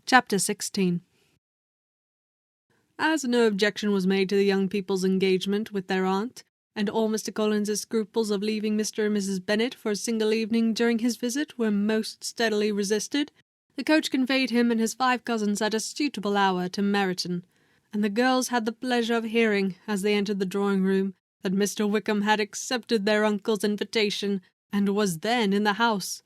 Chapter 16. As no objection was made to the young people's engagement with their aunt, and all Mr. Collins's scruples of leaving Mr. and Mrs. Bennet for a single evening during his visit were most steadily resisted, the coach conveyed him and his 5 cousins at a suitable hour to Meryton, and the girls had the pleasure of hearing, as they entered the drawing-room, that Mr. Wickham had accepted their uncle's invitation, and was then in the house.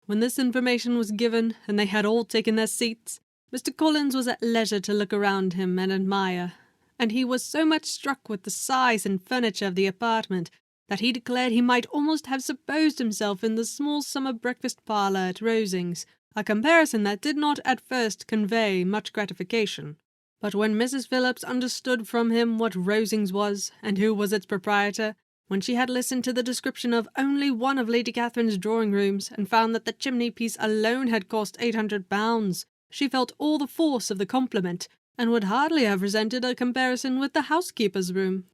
When this information was given, and they had all taken their seats, Mr. Collins was at leisure to look around him and admire, and he was so much struck with the size and furniture of the apartment that he declared he might almost have supposed himself in the small summer breakfast parlour at Rosings, a comparison that did not at first convey much gratification. But when Mrs. Phillips understood from him what Rosings was, and who was its proprietor, when she had listened to the description of only one of Lady Catherine's drawing-rooms, and found that the chimney-piece alone had cost £800, she felt all the force of the compliment, and would hardly have resented a comparison with the housekeeper's room.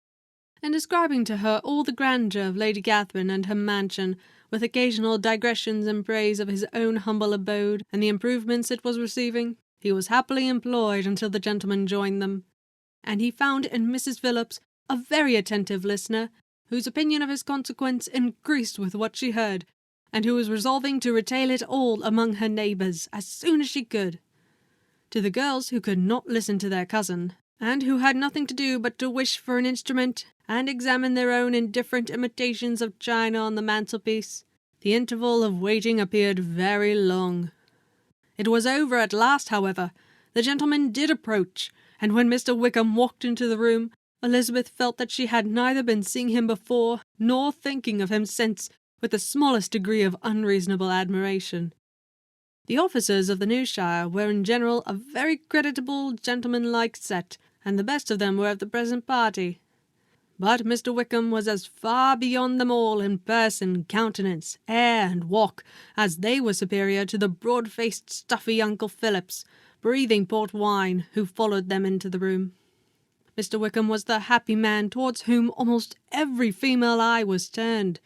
In describing to her all the grandeur of Lady Catherine and her mansion, with occasional digressions in praise of his own humble abode and the improvements it was receiving, he was happily employed until the gentlemen joined them, and he found in Mrs. Phillips a very attentive listener, whose opinion of his consequence increased with what she heard, and who was resolving to retail it all among her neighbours as soon as she could. To the girls who could not listen to their cousin, and who had nothing to do but to wish for an instrument, and examine their own indifferent imitations of china on the mantelpiece, the interval of waiting appeared very long. It was over at last, however. The gentlemen did approach, and when Mr. Wickham walked into the room, Elizabeth felt that she had neither been seeing him before, nor thinking of him since, with the smallest degree of unreasonable admiration. The officers of the new shire were in general a very creditable, gentlemanlike set, and the best of them were of the present party. But Mr. Wickham was as far beyond them all in person, countenance, air, and walk, as they were superior to the broad-faced, stuffy Uncle Phillips, breathing port wine, who followed them into the room. Mr. Wickham was the happy man towards whom almost every female eye was turned,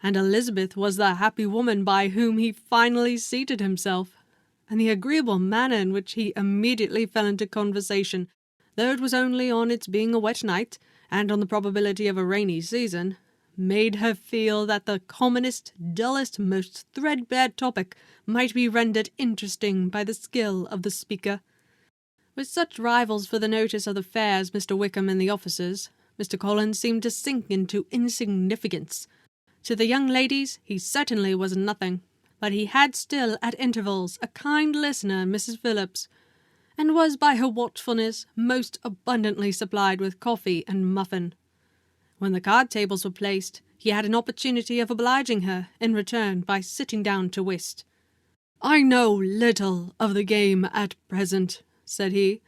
and Elizabeth was the happy woman by whom he finally seated himself, and the agreeable manner in which he immediately fell into conversation, though it was only on its being a wet night, and on the probability of a rainy season, made her feel that the commonest, dullest, most threadbare topic might be rendered interesting by the skill of the speaker. With such rivals for the notice of the fair as Mr. Wickham and the officers, Mr. Collins seemed to sink into insignificance. To the young ladies he certainly was nothing, but he had still at intervals a kind listener, Mrs. Phillips, and was by her watchfulness most abundantly supplied with coffee and muffin. When the card-tables were placed, he had an opportunity of obliging her in return by sitting down to whist. "I know little of the game at present," said he,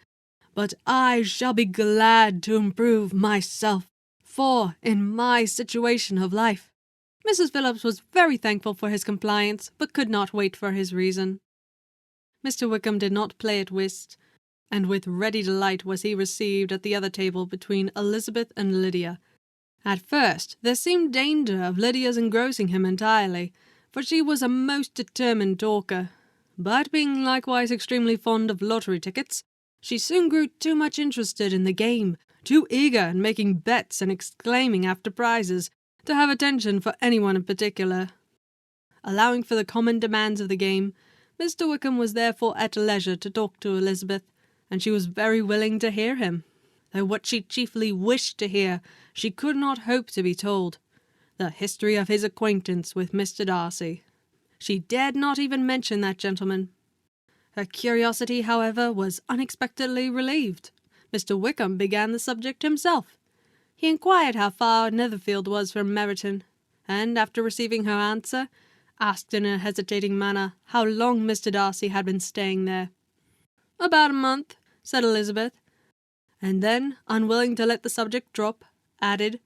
"but I shall be glad to improve myself, for, in my situation of life—" Mrs. Phillips was very thankful for his compliance, but could not wait for his reason. Mr. Wickham did not play at whist, and with ready delight was he received at the other table between Elizabeth and Lydia. At first there seemed danger of Lydia's engrossing him entirely, for she was a most determined talker, but being likewise extremely fond of lottery tickets, she soon grew too much interested in the game, too eager in making bets and exclaiming after prizes, to have attention for anyone in particular. Allowing for the common demands of the game, Mr. Wickham was therefore at leisure to talk to Elizabeth, and she was very willing to hear him, though what she chiefly wished to hear she could not hope to be told, the history of his acquaintance with Mr. Darcy. She dared not even mention that gentleman. Her curiosity, however, was unexpectedly relieved. Mr. Wickham began the subject himself. He inquired how far Netherfield was from Meryton, and, after receiving her answer, asked in a hesitating manner how long Mr. Darcy had been staying there. "About a month," said Elizabeth, and then, unwilling to let the subject drop, added,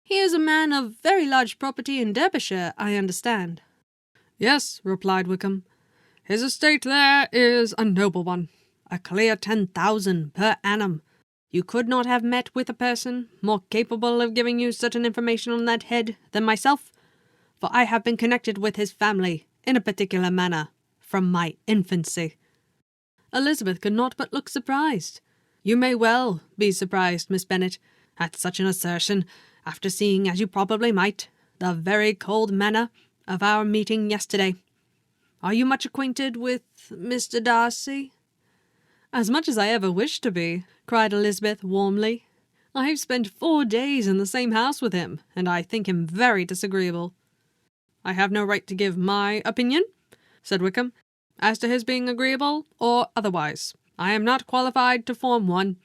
"He is a man of very large property in Derbyshire, I understand." "Yes," replied Wickham. "His estate there is a noble one, a clear 10,000 per annum. You could not have met with a person more capable of giving you certain information on that head than myself, for I have been connected with his family, in a particular manner, from my infancy." Elizabeth could not but look surprised. "You may well be surprised, Miss Bennet, at such an assertion, after seeing, as you probably might, the very cold manner of our meeting yesterday. Are you much acquainted with Mr. Darcy?" "As much as I ever wished to be," cried Elizabeth warmly. "I have spent 4 days in the same house with him, and I think him very disagreeable." "I have no right to give my opinion," said Wickham, "as to his being agreeable or otherwise. I am not qualified to form one.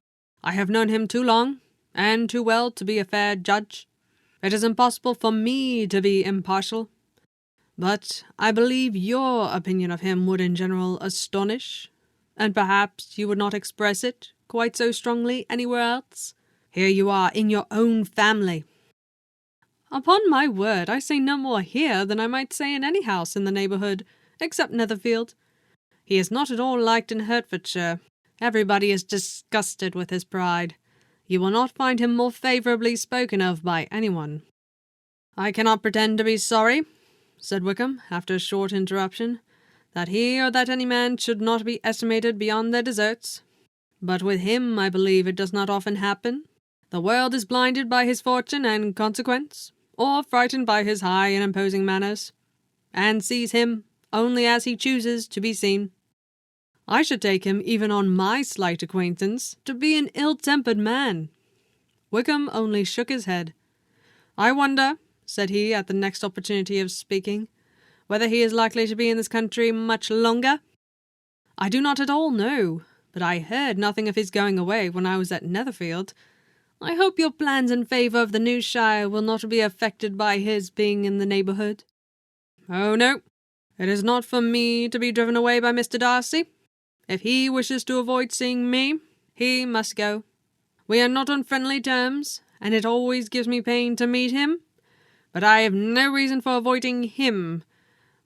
I have known him too long and too well to be a fair judge. It is impossible for me to be impartial. But I believe your opinion of him would in general astonish, and perhaps you would not express it quite so strongly anywhere else. Here you are in your own family." "Upon my word, I say no more here than I might say in any house in the neighbourhood, except Netherfield. He is not at all liked in Hertfordshire. Everybody is disgusted with his pride. You will not find him more favourably spoken of by anyone." "I cannot pretend to be sorry," said Wickham, after a short interruption, "that he or that any man should not be estimated beyond their deserts. But with him I believe it does not often happen. The world is blinded by his fortune and consequence, or frightened by his high and imposing manners, and sees him only as he chooses to be seen. I should take him, even on my slight acquaintance, to be an ill-tempered man." Wickham only shook his head. "I wonder," said he, at the next opportunity of speaking, "whether he is likely to be in this country much longer?" "I do not at all know, but I heard nothing of his going away when I was at Netherfield. I hope your plans in favour of the new shire will not be affected by his being in the neighbourhood." "Oh, no. It is not for me to be driven away by Mr. Darcy. If he wishes to avoid seeing me, he must go. We are not on friendly terms, and it always gives me pain to meet him, but I have no reason for avoiding him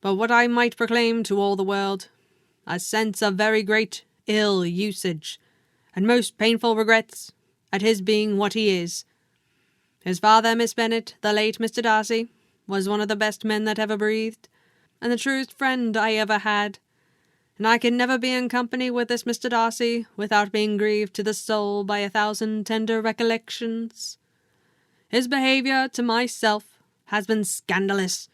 but what I might proclaim to all the world, a sense of very great ill usage, and most painful regrets at his being what he is. His father, Miss Bennet, the late Mr. Darcy, was one of the best men that ever breathed, and the truest friend I ever had, and I can never be in company with this Mr. Darcy without being grieved to the soul by 1,000 tender recollections. His behaviour to myself has been scandalous,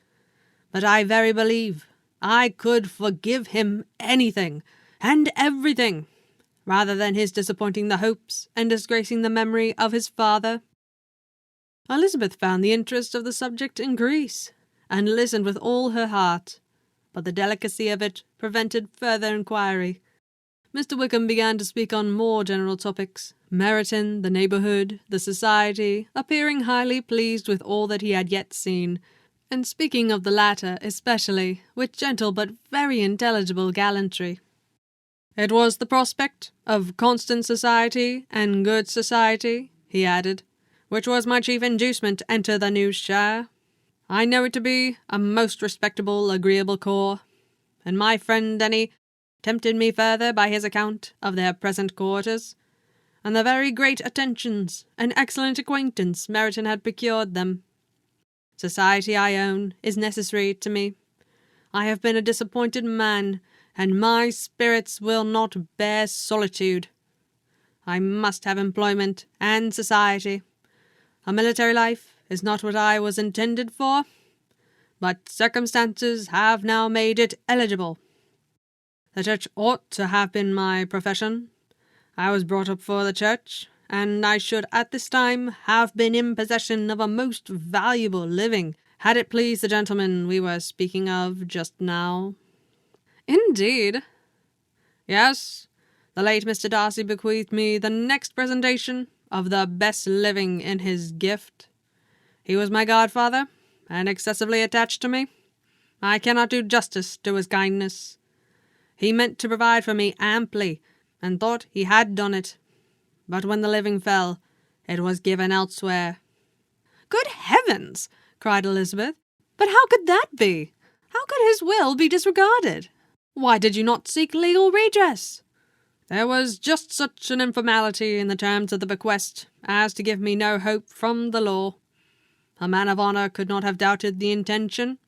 but I very believe I could forgive him anything and everything, rather than his disappointing the hopes and disgracing the memory of his father." Elizabeth found the interest of the subject increase, and listened with all her heart, but the delicacy of it prevented further inquiry. Mr. Wickham began to speak on more general topics, Meryton, the neighbourhood, the society, appearing highly pleased with all that he had yet seen, and speaking of the latter especially with gentle but very intelligible gallantry. "It was the prospect of constant society and good society," he added, "which was my chief inducement to enter the new shire. I know it to be a most respectable, agreeable corps, and my friend Denny tempted me further by his account of their present quarters, and the very great attentions and excellent acquaintance Meryton had procured them. Society, I own, is necessary to me. I have been a disappointed man, and my spirits will not bear solitude. I must have employment and society. A military life is not what I was intended for, but circumstances have now made it eligible. The church ought to have been my profession. I was brought up for the church, and I should at this time have been in possession of a most valuable living, had it pleased the gentleman we were speaking of just now." "Indeed?" "Yes, the late Mr. Darcy bequeathed me the next presentation of the best living in his gift. He was my godfather, and excessively attached to me. I cannot do justice to his kindness. He meant to provide for me amply, and thought he had done it. But when the living fell, it was given elsewhere." "Good heavens!" cried Elizabeth. "But how could that be? How could his will be disregarded? Why did you not seek legal redress?" "There was just such an informality in the terms of the bequest as to give me no hope from the law. A man of honour could not have doubted the intention.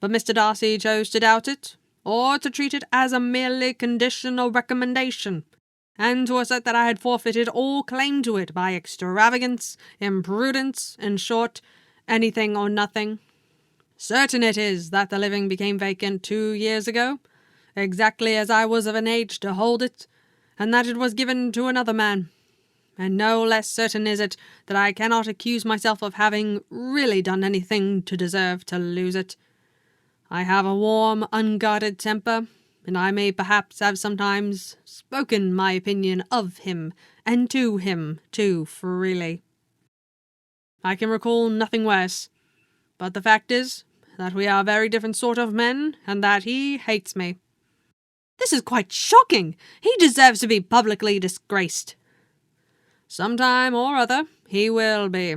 But Mr. Darcy chose to doubt it, or to treat it as a merely conditional recommendation, and to assert that I had forfeited all claim to it by extravagance, imprudence, in short, anything or nothing. Certain it is that the living became vacant 2 years ago, exactly as I was of an age to hold it, and that it was given to another man. And no less certain is it that I cannot accuse myself of having really done anything to deserve to lose it. I have a warm, unguarded temper, and I may perhaps have sometimes spoken my opinion of him, and to him, too, freely. I can recall nothing worse, but the fact is that we are a very different sort of men, and that he hates me. This is quite shocking. He deserves to be publicly disgraced. Some time or other he will be,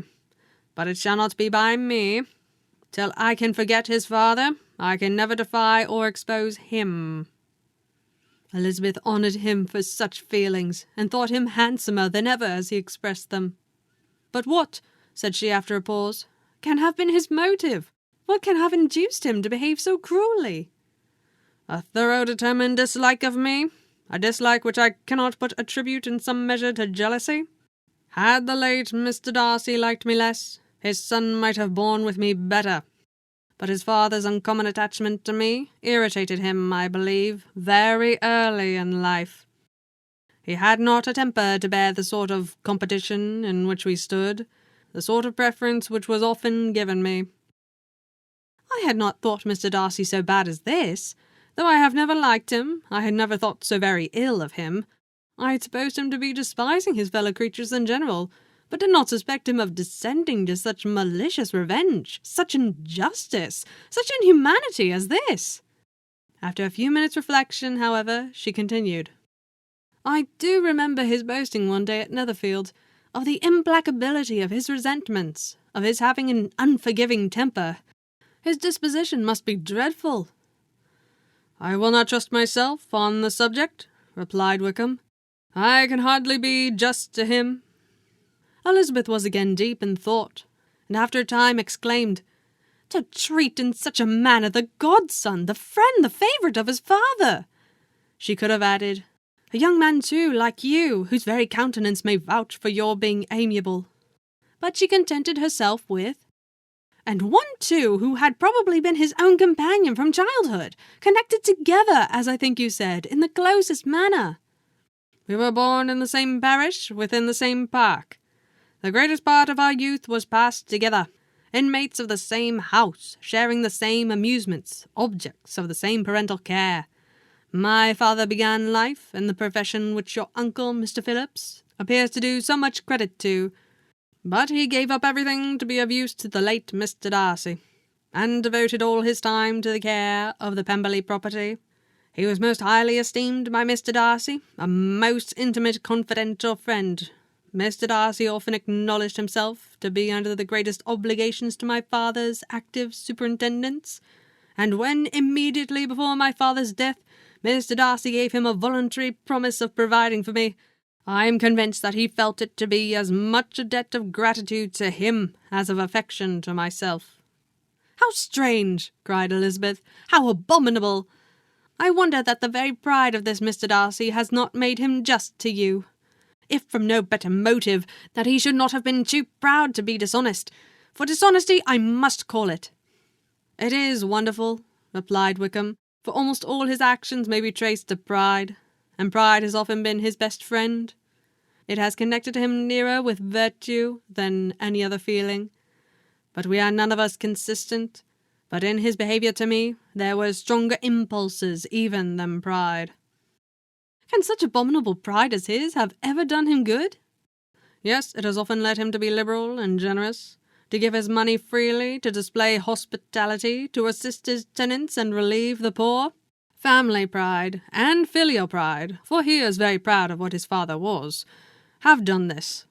but it shall not be by me. Till I can forget his father, I can never defy or expose him. Elizabeth honoured him for such feelings, and thought him handsomer than ever as he expressed them. But what, said she after a pause, can have been his motive? What can have induced him to behave so cruelly? A thorough determined dislike of me, a dislike which I cannot but attribute in some measure to jealousy. Had the late Mr. Darcy liked me less, his son might have borne with me better. But his father's uncommon attachment to me irritated him, I believe, very early in life. He had not a temper to bear the sort of competition in which we stood, the sort of preference which was often given me. I had not thought Mr. Darcy so bad as this. Though I have never liked him, I had never thought so very ill of him. I had supposed him to be despising his fellow creatures in general, but did not suspect him of descending to such malicious revenge, such injustice, such inhumanity as this. After a few minutes' reflection, however, she continued, I do remember his boasting one day at Netherfield of the implacability of his resentments, of his having an unforgiving temper. His disposition must be dreadful. I will not trust myself on the subject, replied Wickham. I can hardly be just to him. Elizabeth was again deep in thought, and after a time exclaimed, To treat in such a manner the godson, the friend, the favourite of his father! She could have added, A young man too, like you, whose very countenance may vouch for your being amiable. But she contented herself with, And one too who had probably been his own companion from childhood, connected together, as I think you said, in the closest manner. We were born in the same parish, within the same park. The greatest part of our youth was passed together, inmates of the same house, sharing the same amusements, objects of the same parental care. My father began life in the profession which your uncle, Mr. Phillips, appears to do so much credit to, but he gave up everything to be of use to the late Mr. Darcy, and devoted all his time to the care of the Pemberley property. He was most highly esteemed by Mr. Darcy, a most intimate confidential friend. Mr. Darcy often acknowledged himself to be under the greatest obligations to my father's active superintendence, and when, immediately before my father's death, Mr. Darcy gave him a voluntary promise of providing for me, I am convinced that he felt it to be as much a debt of gratitude to him as of affection to myself. How strange! Cried Elizabeth. How abominable! I wonder that the very pride of this Mr. Darcy has not made him just to you. If from no better motive, that he should not have been too proud to be dishonest. For dishonesty I must call it. It is wonderful, replied Wickham, for almost all his actions may be traced to pride, and pride has often been his best friend. It has connected him nearer with virtue than any other feeling. But we are none of us consistent. But in his behaviour to me there were stronger impulses even than pride. Can such abominable pride as his have ever done him good? Yes, it has often led him to be liberal and generous, to give his money freely, to display hospitality, to assist his tenants and relieve the poor. Family pride, and filial pride, for he is very proud of what his father was, have done this.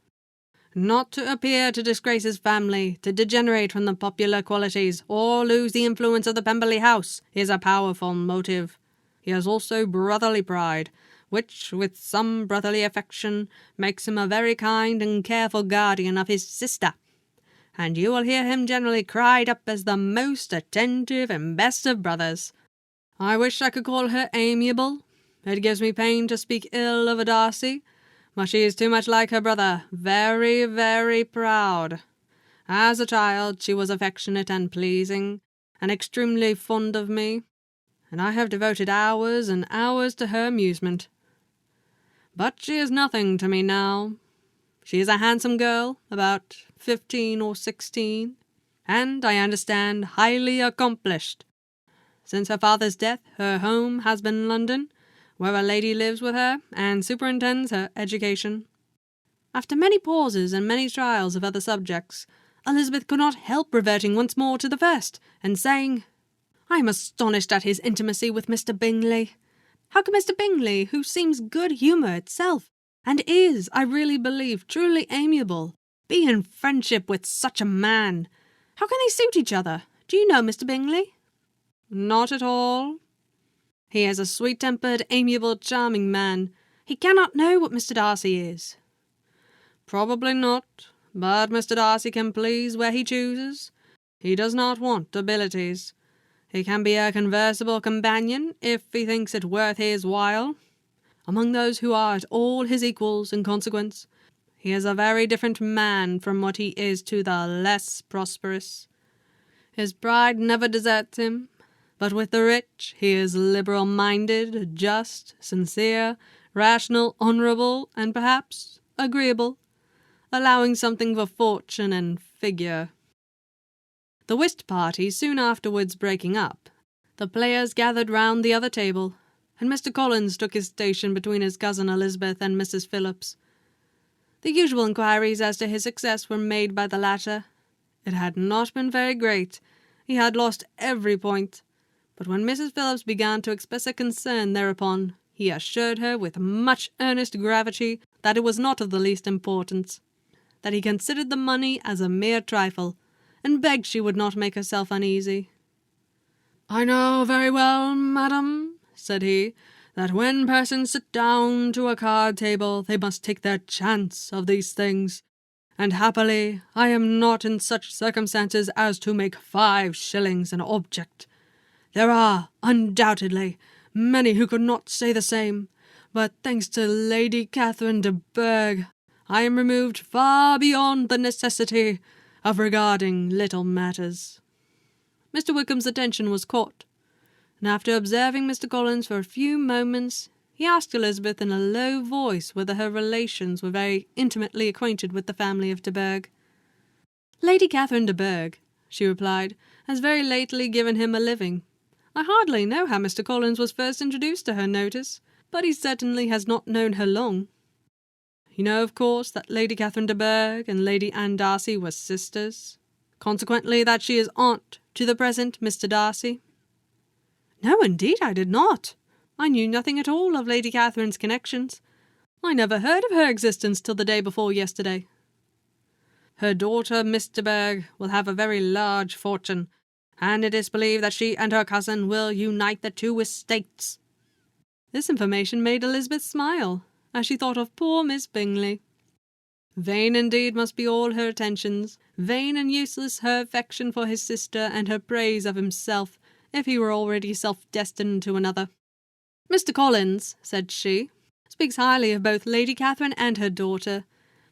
Not to appear to disgrace his family, to degenerate from the popular qualities, or lose the influence of the Pemberley house, is a powerful motive. He has also brotherly pride, which, with some brotherly affection, makes him a very kind and careful guardian of his sister, and you will hear him generally cried up as the most attentive and best of brothers. I wish I could call her amiable. It gives me pain to speak ill of a Darcy, but she is too much like her brother, very, very proud. As a child she was affectionate and pleasing, and extremely fond of me, and I have devoted hours and hours to her amusement. But she is nothing to me now. She is a handsome girl, about 15 or 16, and, I understand, highly accomplished. Since her father's death, her home has been London, where a lady lives with her and superintends her education. After many pauses and many trials of other subjects, Elizabeth could not help reverting once more to the first, and saying, "I am astonished at his intimacy with Mr. Bingley. How can Mr. Bingley, who seems good humour itself, and is, I really believe, truly amiable, be in friendship with such a man? How can they suit each other? Do you know Mr. Bingley?" "Not at all." "He is a sweet-tempered, amiable, charming man. He cannot know what Mr. Darcy is." "Probably not, but Mr. Darcy can please where he chooses. He does not want abilities. He can be a conversable companion, if he thinks it worth his while. Among those who are at all his equals in consequence, he is a very different man from what he is to the less prosperous. His pride never deserts him, but with the rich he is liberal-minded, just, sincere, rational, honourable, and perhaps agreeable, allowing something for fortune and figure." The whist party soon afterwards breaking up, the players gathered round the other table, and Mr. Collins took his station between his cousin Elizabeth and Mrs. Phillips. The usual inquiries as to his success were made by the latter. It had not been very great. He had lost every point. But when Mrs. Phillips began to express a concern thereupon, he assured her with much earnest gravity that it was not of the least importance, that he considered the money as a mere trifle, and begged she would not make herself uneasy. "I know very well, madam," said he, "that when persons sit down to a card-table they must take their chance of these things, and happily I am not in such circumstances as to make 5 shillings an object. There are, undoubtedly, many who could not say the same, but thanks to Lady Catherine de Bourgh, I am removed far beyond the necessity of regarding little matters." Mr. Wickham's attention was caught, and after observing Mr. Collins for a few moments, he asked Elizabeth in a low voice whether her relations were very intimately acquainted with the family of de Bourgh. "Lady Catherine de Bourgh," she replied, "has very lately given him a living. I hardly know how Mr. Collins was first introduced to her notice, but he certainly has not known her long. You know, of course, that Lady Catherine de Bourgh and Lady Anne Darcy were sisters, consequently that she is aunt to the present Mr. Darcy." "No, indeed, I did not. I knew nothing at all of Lady Catherine's connections. I never heard of her existence till the day before yesterday." "Her daughter, Miss de Bourgh, will have a very large fortune, and it is believed that she and her cousin will unite the 2 estates." This information made Elizabeth smile, as she thought of poor Miss Bingley. Vain indeed must be all her attentions, vain and useless her affection for his sister and her praise of himself, if he were already self-destined to another. "Mr. Collins," said she, "speaks highly of both Lady Catherine and her daughter,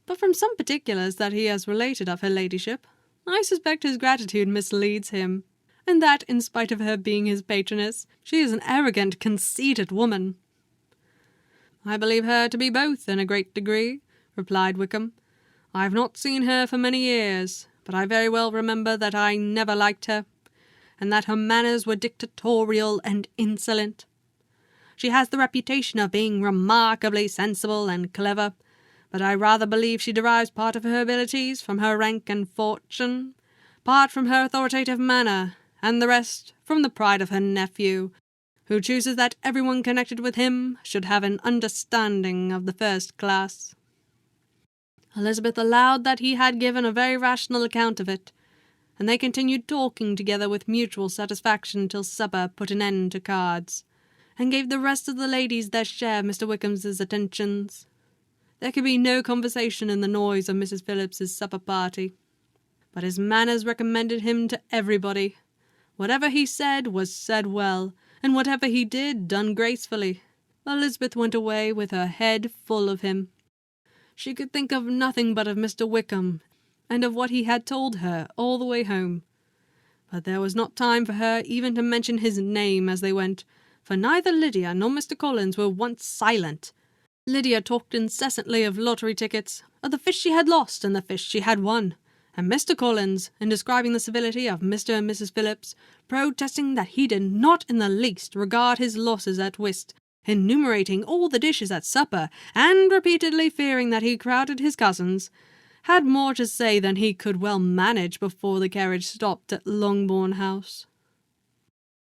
but from some particulars that he has related of her ladyship, I suspect his gratitude misleads him, and that, in spite of her being his patroness, she is an arrogant, conceited woman." "I believe her to be both in a great degree," replied Wickham. "I have not seen her for many years, but I very well remember that I never liked her, and that her manners were dictatorial and insolent. She has the reputation of being remarkably sensible and clever, but I rather believe she derives part of her abilities from her rank and fortune, part from her authoritative manner, and the rest from the pride of her nephew, who chooses that everyone connected with him should have an understanding of the first class." Elizabeth allowed that he had given a very rational account of it, and they continued talking together with mutual satisfaction till supper put an end to cards, and gave the rest of the ladies their share of Mr. Wickham's attentions. There could be no conversation in the noise of Mrs. Phillips's supper party, but his manners recommended him to everybody. Whatever he said was said well, and whatever he did, done gracefully. Elizabeth went away with her head full of him. She could think of nothing but of Mr. Wickham, and of what he had told her all the way home. But there was not time for her even to mention his name as they went, for neither Lydia nor Mr. Collins were once silent. Lydia talked incessantly of lottery tickets, of the fish she had lost and the fish she had won, and Mr. Collins, in describing the civility of Mr. and Mrs. Phillips, protesting that he did not in the least regard his losses at whist, enumerating all the dishes at supper, and repeatedly fearing that he crowded his cousins, had more to say than he could well manage before the carriage stopped at Longbourn House.